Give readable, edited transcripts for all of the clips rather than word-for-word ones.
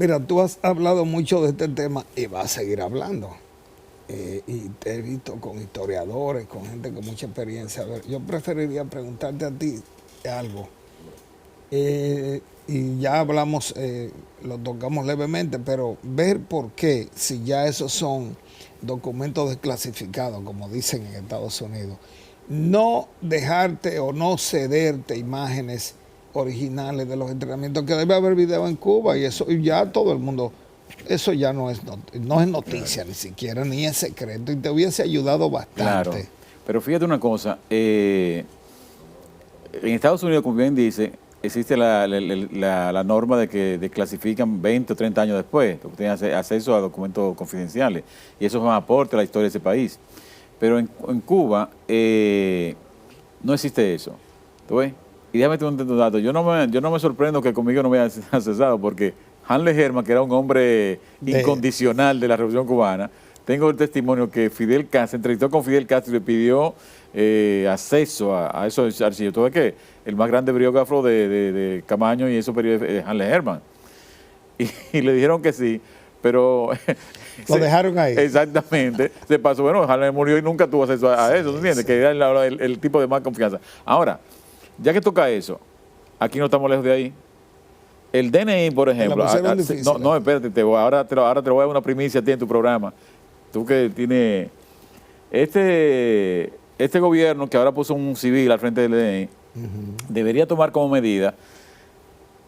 Mira, tú has hablado mucho de este tema y vas a seguir hablando. Y te he visto con historiadores, con gente con mucha experiencia. A ver, yo preferiría preguntarte a ti algo. Y ya hablamos, lo tocamos levemente, pero ver por qué, si ya esos son documentos desclasificados, como dicen en Estados Unidos, no dejarte o no cederte imágenes originales de los entrenamientos, que debe haber video en Cuba y eso y ya todo el mundo, eso ya no es noticia, claro, ni siquiera, ni es secreto, y te hubiese ayudado bastante. Claro, pero fíjate una cosa, en Estados Unidos, como bien dice, existe la norma de que desclasifican 20 o 30 años después, porque tienen acceso a documentos confidenciales, y eso es un aporte a la historia de ese país. Pero en Cuba no existe eso, ¿tú ves? Y déjame tener un dato, yo no me sorprendo que conmigo no me hayan accesado, porque Hanley Herman, que era un hombre incondicional de la Revolución Cubana, tengo el testimonio que Fidel Castro se entrevistó con Fidel Castro y le pidió acceso a esos archivos. ¿Tú ves qué? El más grande biógrafo de Camaño y esos periodos es Hanley Herman. Y le dijeron que sí, pero... Lo dejaron ahí. Exactamente. Se pasó, bueno, Hanley murió y nunca tuvo acceso a eso, ¿tú entiendes? Sí. Que era el tipo de más confianza. Ahora, ya que toca eso, aquí no estamos lejos de ahí. El DNI, por ejemplo... No, espérate, ahora te lo voy a dar una primicia a ti en tu programa. Tú que tienes... Este gobierno que ahora puso un civil al frente del DNI, debería tomar como medida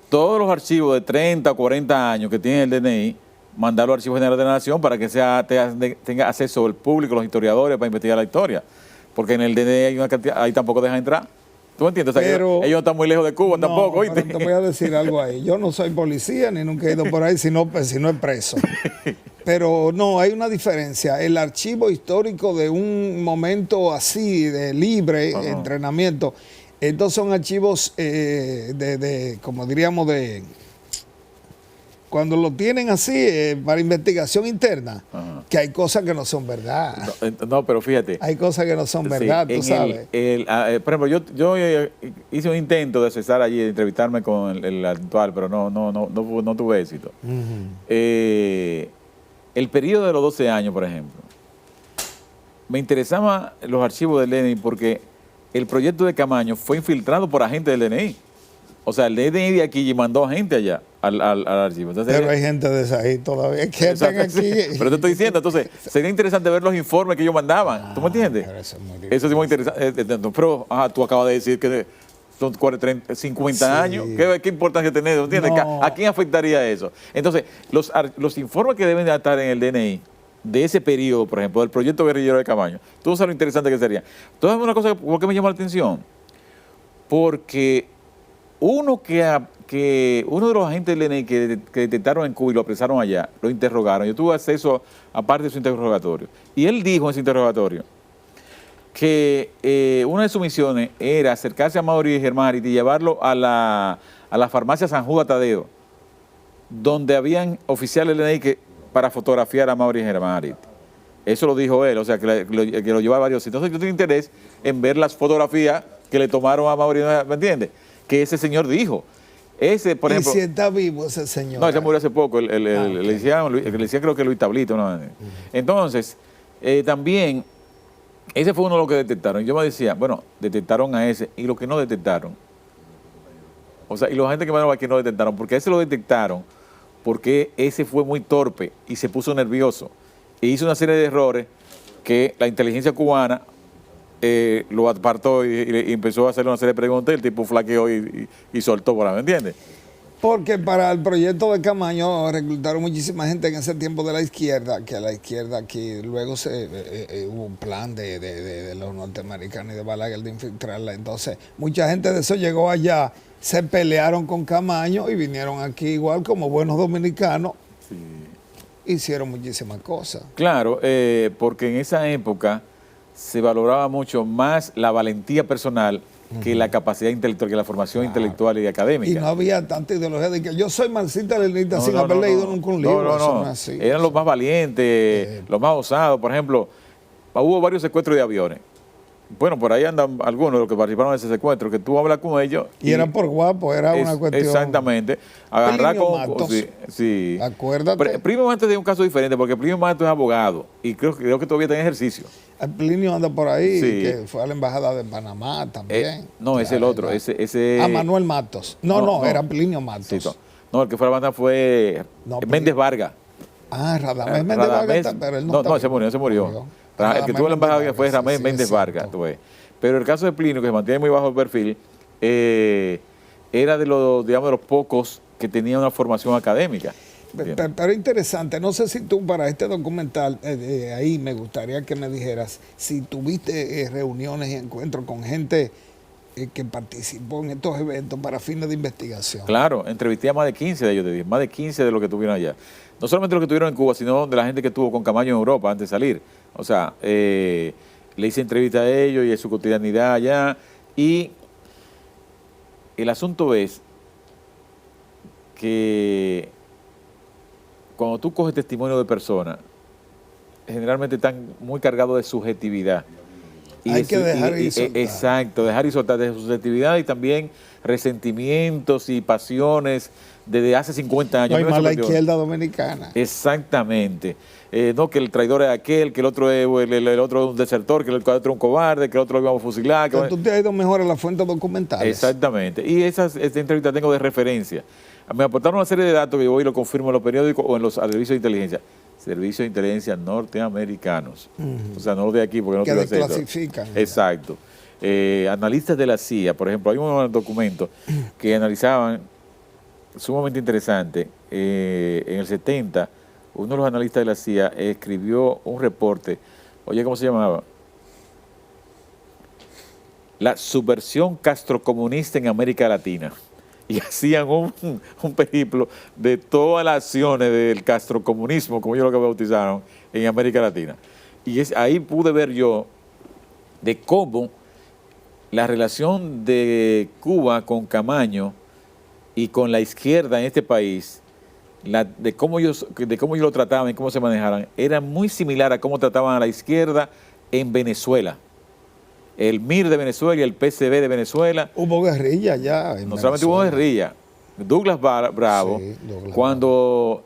todos los archivos de 30 o 40 años que tiene el DNI, mandarlo al Archivo General de la Nación para que tenga acceso el público, los historiadores, para investigar la historia. Porque en el DNI hay una cantidad, ahí tampoco dejan entrar. ¿Tú me entiendes? O sea, ellos no están muy lejos de Cuba tampoco, ¿oíste? Te voy a decir algo ahí. Yo no soy policía ni nunca he ido por ahí si no es preso. Pero no, hay una diferencia. El archivo histórico de un momento así, de libre entrenamiento, estos son archivos como diríamos, cuando lo tienen así para investigación interna, que hay cosas que no son verdad. No, pero fíjate. Hay cosas que no son verdad, tú sabes. Por ejemplo, yo hice un intento de accesar allí, de entrevistarme con el actual, pero no tuve éxito. El periodo de los 12 años, por ejemplo, me interesaban los archivos del DNI porque el proyecto de Camaño fue infiltrado por agentes del DNI. O sea, el DNI de aquí mandó a gente allá al archivo. Entonces, pero hay gente de esa ahí todavía que están aquí. Pero te estoy diciendo, entonces, sería interesante ver los informes que ellos mandaban. ¿Tú me entiendes? Eso es muy interesante. Pero tú acabas de decir que son 50 años. ¿Qué importancia tiene? ¿Entiendes? No. ¿A quién afectaría eso? Entonces, los informes que deben de estar en el DNI de ese periodo, por ejemplo, del proyecto guerrillero de Camaño, tú sabes lo interesante que sería. Entonces, una cosa, ¿por qué me llama la atención? Porque uno de los agentes del DNI que detectaron en Cuba y lo apresaron allá, lo interrogaron. Yo tuve acceso a parte de su interrogatorio. Y él dijo en ese interrogatorio que una de sus misiones era acercarse a Mauri Germán Arit y llevarlo a la farmacia San Judas Tadeo, donde habían oficiales del DNI para fotografiar a Mauri Germán Arit. Eso lo dijo él, o sea, que lo llevaba a varios sitios. Entonces yo tengo interés en ver las fotografías que le tomaron a Mauri, ¿me entiendes? Que ese señor dijo. Ese, por ejemplo, ¿y si está vivo ese señor? No, ese murió hace poco, le decía creo que Luis Tablito. ¿No? Entonces, también, ese fue uno de los que detectaron. Y yo me decía, bueno, detectaron a ese, y los que no detectaron. O sea, y los agentes que mandaron aquí no detectaron, porque a ese lo detectaron, porque ese fue muy torpe y se puso nervioso. E hizo una serie de errores que la inteligencia cubana lo apartó y empezó a hacerle una serie de preguntas y el tipo flaqueó y soltó por ahí, ¿me entiendes? Porque para el proyecto de Camaño reclutaron muchísima gente en ese tiempo de la izquierda, que a la izquierda aquí luego hubo un plan de los norteamericanos y de Balaguer de infiltrarla. Entonces, mucha gente de eso llegó allá, se pelearon con Camaño y vinieron aquí igual como buenos dominicanos. Sí. Hicieron muchísimas cosas. Claro, porque en esa época se valoraba mucho más la valentía personal que la capacidad intelectual, que la formación intelectual y académica. Y no había tanta ideología de que yo soy marxista-leninista sin haber leído nunca un libro. No. Así, eran los más valientes, los más osados. Por ejemplo, hubo varios secuestros de aviones Bueno, por ahí andan algunos de los que participaron de ese secuestro, que tú hablas con ellos. Y era por guapo, era una cuestión. Exactamente. Agarrar Plinio con. Matos, Sí. acuérdate. Primo Matos es un caso diferente, porque Primo Matos es abogado y creo que todavía está en ejercicio. Plinio anda por ahí, Sí. que fue a la embajada de Panamá también. No, es el otro. Ese, A Manuel Matos. No, era Plinio Matos. Sí, no, el que fue a la banda fue Méndez Vargas. Radamés Méndez Vargas, pero él no, se murió. El que tuvo la embajada fue Ramés Méndez Vargas. Pero el caso de Plinio, que se mantiene muy bajo el perfil, era de los, digamos, de los pocos que tenía una formación académica. Pero interesante, no sé si tú para este documental, ahí me gustaría que me dijeras si tuviste reuniones y encuentros con gente que participó en estos eventos para fines de investigación. Claro, entrevisté a más de 15 de ellos, más de 15 de los que tuvieron allá. No solamente los que tuvieron en Cuba, sino de la gente que tuvo con Camaño en Europa antes de salir. O sea, le hice entrevista a ellos y a su cotidianidad allá. Y el asunto es que cuando tú coges testimonio de personas, generalmente están muy cargados de subjetividad. Hay que dejar y soltar. Exacto, dejar y soltar de subjetividad y también resentimientos y pasiones desde hace 50 años. No hay más la izquierda dominicana. Exactamente. No, que el traidor es aquel, que el otro es el otro es un desertor, que el otro es un cobarde, que el otro lo íbamos a fusilar. Pero tú te has ido mejor a las fuentes documentales. Exactamente. Y esta entrevista tengo de referencia. Me aportaron una serie de datos que yo voy y lo confirmo en los periódicos o en los servicios de inteligencia. Servicios de inteligencia norteamericanos. O sea, no los de aquí porque no que quiero hacer eso. desclasifican. Exacto. Analistas de la CIA, por ejemplo, hay un documento que analizaban, sumamente interesante, en el 70, uno de los analistas de la CIA escribió un reporte, oye, ¿cómo se llamaba? La subversión castrocomunista en América Latina. Y hacían un periplo de todas las acciones del castrocomunismo, como ellos lo que bautizaron, en América Latina. Y ahí pude ver yo de cómo la relación de Cuba con Camaño y con la izquierda en este país, de cómo ellos lo trataban y cómo se manejaran, era muy similar a cómo trataban a la izquierda en Venezuela. El MIR de Venezuela y el PCB de Venezuela. Hubo guerrilla ya. No solamente hubo guerrilla. Douglas Bravo, cuando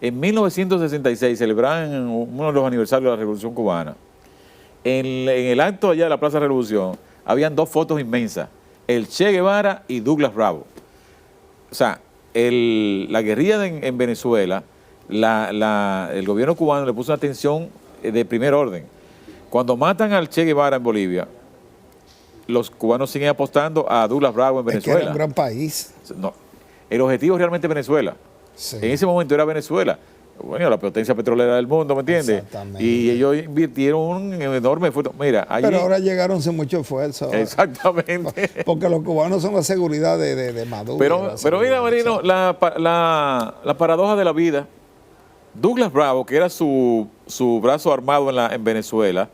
en 1966 celebraban uno de los aniversarios de la Revolución Cubana, en el acto allá de la Plaza Revolución, habían dos fotos inmensas, el Che Guevara y Douglas Bravo. O sea, la guerrilla en Venezuela, el gobierno cubano le puso una atención de primer orden. Cuando matan al Che Guevara en Bolivia, los cubanos siguen apostando a Douglas Bravo en Venezuela. Es que era un gran país. No, el objetivo realmente es Venezuela. Sí. En ese momento era Venezuela. Bueno, la potencia petrolera del mundo, ¿me entiendes? Exactamente. Y ellos invirtieron un enorme esfuerzo. Mira, allí, pero ahora llegaron sin mucho esfuerzo. Exactamente. Porque los cubanos son la seguridad de Maduro. Pero mira, Marino, la paradoja de la vida. Douglas Bravo, que era su brazo armado en Venezuela,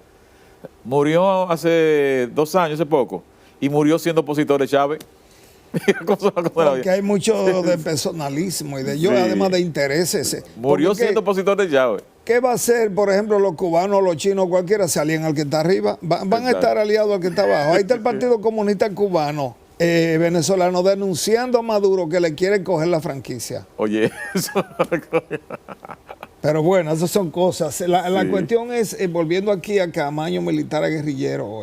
murió hace 2 años, hace poco, y murió siendo opositor de Chávez. Porque hay mucho de personalismo y de además de intereses. Murió siendo opositor de Chávez. ¿Qué va a hacer, por ejemplo, los cubanos, los chinos, cualquiera, se alían al que está arriba? Van a estar aliados al que está abajo. Ahí está el Partido Comunista Cubano, venezolano, denunciando a Maduro que le quiere coger la franquicia. Oye, eso... Pero bueno, esas son cosas. La cuestión es, volviendo aquí a Camaño, militar a guerrillero,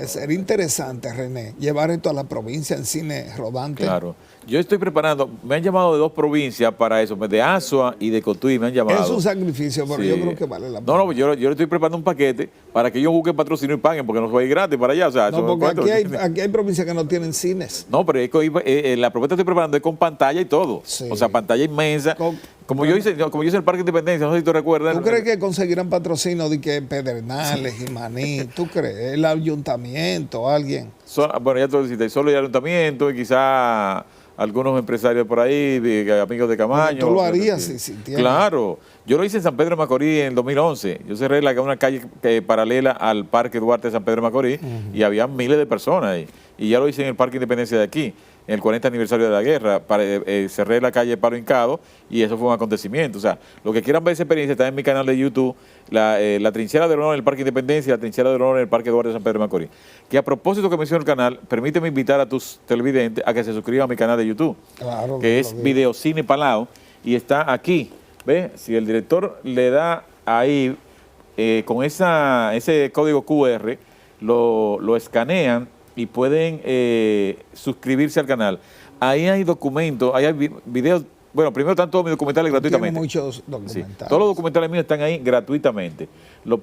sería interesante, René, llevar esto a la provincia en cine rodante. Claro. Yo estoy preparando, me han llamado de 2 provincias para eso, de Azua y de Cotuí me han llamado. Es un sacrificio, pero yo creo que vale la pena. No, yo le estoy preparando un paquete para que ellos busquen patrocinio y paguen, porque no se va a ir gratis para allá. O sea, no, porque aquí hay provincias que no tienen cines. No, pero la propuesta que estoy preparando es con pantalla y todo. Sí. O sea, pantalla inmensa. Como yo hice el Parque Independencia, no sé si tú recuerdas. ¿Tú crees que conseguirán patrocinio de que Pedernales y Maní? ¿Tú crees? ¿El ayuntamiento, alguien? Bueno, ya tú dijiste, solo el ayuntamiento y quizá algunos empresarios por ahí, amigos de Camaño. Tú lo harías si tienes. Claro. Yo lo hice en San Pedro de Macorís en el 2011. Yo cerré una calle paralela al Parque Duarte de San Pedro de Macorís y había miles de personas ahí. Y ya lo hice en el Parque Independencia de aquí. en el 40 aniversario de la guerra, cerré la calle Palo Hincado y eso fue un acontecimiento. O sea, los que quieran ver esa experiencia está en mi canal de YouTube, la trinchera de honor en el Parque Independencia y la trinchera de honor en el Parque Eduardo de San Pedro de Macorís. Que a propósito que menciono el canal, permíteme invitar a tus televidentes a que se suscriban a mi canal de YouTube, Claro, que es Videocine Palao, y está aquí. ¿Ves? Si el director le da ahí, con ese código QR, lo escanean y pueden suscribirse al canal. Ahí hay documentos, ahí hay videos. Bueno, primero están todos mis documentales gratuitamente. Tiene muchos documentales. Sí, todos los documentales míos están ahí gratuitamente. Lo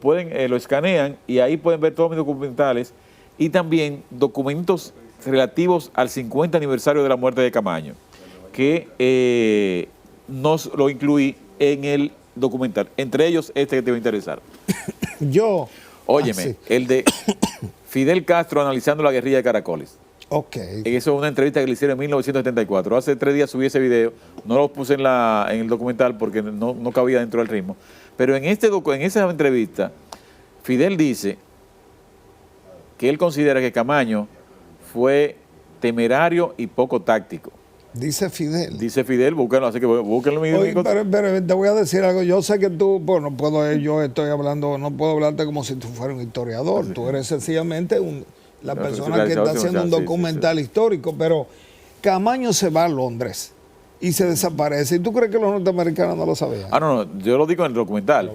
escanean y ahí pueden ver todos mis documentales y también documentos relativos al 50 aniversario de la muerte de Camaño, que nos lo incluí en el documental. Entre ellos, este que te va a interesar. Óyeme, el de Fidel Castro analizando la guerrilla de Caracoles. Ok. Eso es una entrevista que le hicieron en 1974. Hace 3 días subí ese video, no lo puse en el documental porque no cabía dentro del ritmo. Pero en esa entrevista, Fidel dice que él considera que Camaño fue temerario y poco táctico. Dice Fidel. Dice Fidel, búsquenlo, así que búsquenlo. Oye, pero te voy a decir algo. Yo sé que tú, bueno, yo estoy hablando, no puedo hablarte como si tú fueras un historiador. Sí. Tú eres sencillamente la persona que está haciendo un documental histórico, pero Camaño se va a Londres y se desaparece. ¿Y tú crees que los norteamericanos no lo sabían? No, yo lo digo en el documental.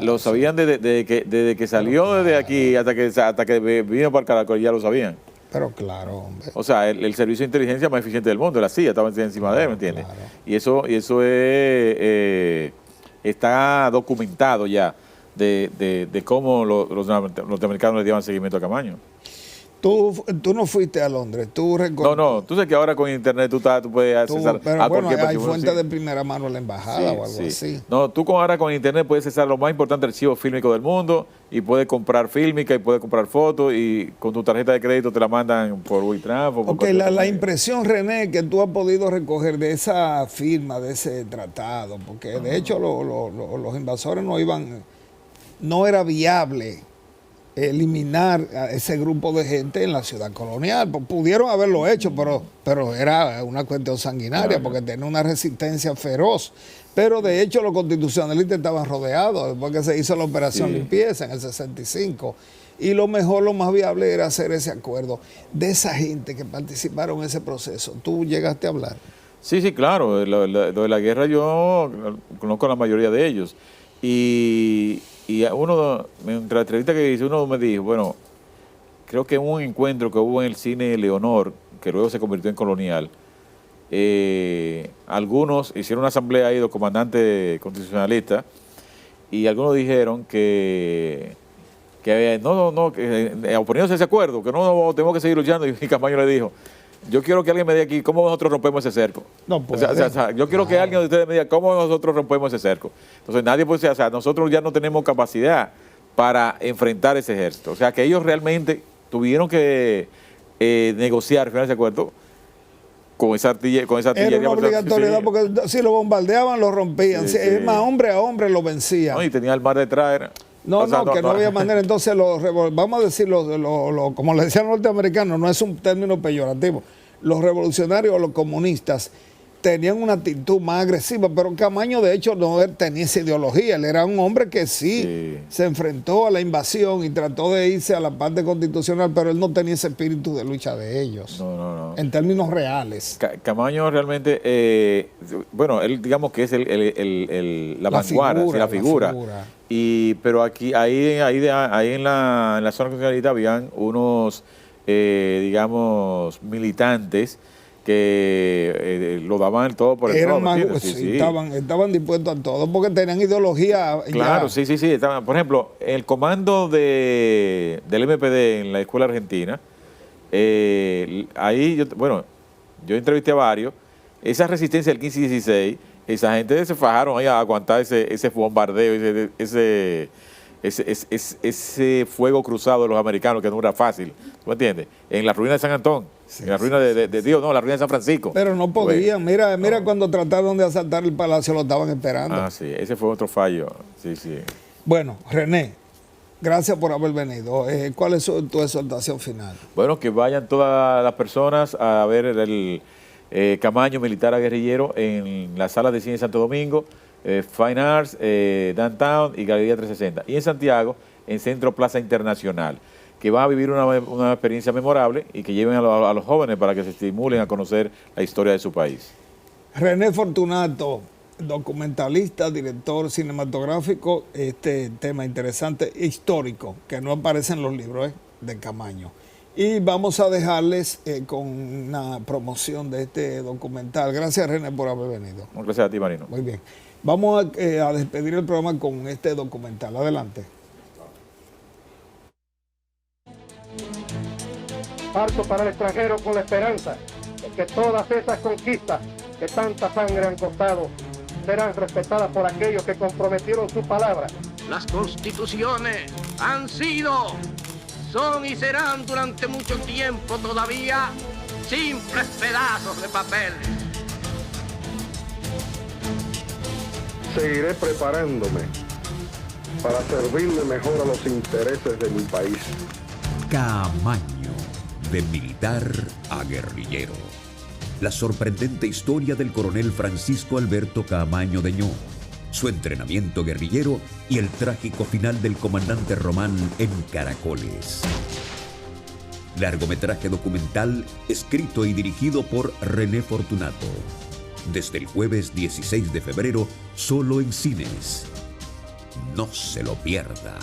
Lo sabían desde que salió desde aquí hasta que vino para el Caracol, ya lo sabían. Pero claro, hombre. O sea, el servicio de inteligencia más eficiente del mundo, la CIA, estaba encima de él, ¿me entiendes? Claro. Y eso está documentado ya de cómo los norteamericanos le daban seguimiento a Camaño. Tú no fuiste a Londres, tú recuerdas. No, tú sabes que ahora con internet tú puedes accesar a cualquier hay archivo, fuentes de primera mano en la embajada o algo así. No, tú ahora con internet puedes accesar los más importantes archivos fílmicos del mundo y puedes comprar fílmica y puedes comprar fotos y con tu tarjeta de crédito te la mandan por WeTransfer. Ok, la impresión, René, que tú has podido recoger de esa firma, de ese tratado, porque de hecho los invasores no era viable eliminar a ese grupo de gente en la ciudad colonial. Pudieron haberlo hecho, pero era una cuestión sanguinaria, porque tenía una resistencia feroz. Pero de hecho los constitucionalistas estaban rodeados después que se hizo la operación limpieza en el 65. Y lo más viable era hacer ese acuerdo. De esa gente que participaron en ese proceso, ¿tú llegaste a hablar? Sí, claro. Lo de la guerra yo conozco a la mayoría de ellos. Y uno, entre la entrevista que hice, uno me dijo, bueno, creo que en un encuentro que hubo en el cine Leonor, que luego se convirtió en Colonial, algunos hicieron una asamblea ahí de los comandantes constitucionalistas y algunos dijeron que oponiéndose a ese acuerdo, que no tenemos que seguir luchando, y Camaño le dijo, yo quiero que alguien me diga aquí cómo nosotros rompemos ese cerco. No puede. O sea, yo quiero que alguien de ustedes me diga cómo nosotros rompemos ese cerco. Entonces nadie puede decir, o sea, nosotros ya no tenemos capacidad para enfrentar ese ejército. O sea, que ellos realmente tuvieron que negociar, firmar ese acuerdo con esa artillería. Era una obligatoriedad, porque si lo bombardeaban, lo rompían. Es más, hombre a hombre lo vencían. No, y tenía el mar detrás. No había manera. Entonces, vamos a decirlo, como le decían los norteamericanos, no es un término peyorativo. Los revolucionarios o los comunistas tenían una actitud más agresiva, pero Camaño de hecho no tenía esa ideología. Él era un hombre que sí se enfrentó a la invasión y trató de irse a la parte constitucional, pero él no tenía ese espíritu de lucha de ellos. No. En términos reales. Camaño realmente, bueno, él digamos que es la vanguardia, la figura. Pero ahí en la zona constitucionalista habían unos, digamos, militantes que lo daban el todo por el todo. Estaban dispuestos a todo porque tenían ideología. Claro, sí. Estaban, por ejemplo, el comando del MPD en la escuela argentina, ahí yo entrevisté a varios. Esa resistencia del 15 y 16, esa gente se fajaron ahí a aguantar ese bombardeo, ese fuego cruzado de los americanos, que no era fácil, ¿tú me entiendes? En la ruina de San Antón, en la ruina de Dios, la ruina de San Francisco. Pero no podían, mira cuando trataron de asaltar el palacio, lo estaban esperando. Sí, ese fue otro fallo, sí. Bueno, René, Gracias por haber venido. ¿Cuál es tu exhortación final? Bueno, que vayan todas las personas a ver el Camaño Militar a Guerrillero en la Sala de Cine de Santo Domingo, Fine Arts, Downtown y Galería 360. Y en Santiago, en Centro Plaza Internacional, que van a vivir una experiencia memorable y que lleven a los jóvenes para que se estimulen a conocer la historia de su país. René Fortunato, documentalista, director cinematográfico, este tema interesante, histórico, que no aparece en los libros de Camaño. Y vamos a dejarles con una promoción de este documental. Gracias, René, por haber venido. Gracias a ti, Marino. Muy bien. Vamos a despedir el programa con este documental. Adelante. Parto para el extranjero con la esperanza de que todas esas conquistas que tanta sangre han costado serán respetadas por aquellos que comprometieron su palabra. Las constituciones han sido, son y serán durante mucho tiempo todavía simples pedazos de papel. Seguiré preparándome para servirle mejor a los intereses de mi país. Camaño, de militar a guerrillero. La sorprendente historia del coronel Francisco Alberto Camaño Deñó, su entrenamiento guerrillero y el trágico final del comandante Román en Caracoles. Largometraje documental escrito y dirigido por René Fortunato. Desde el jueves 16 de febrero, solo en cines. No se lo pierda.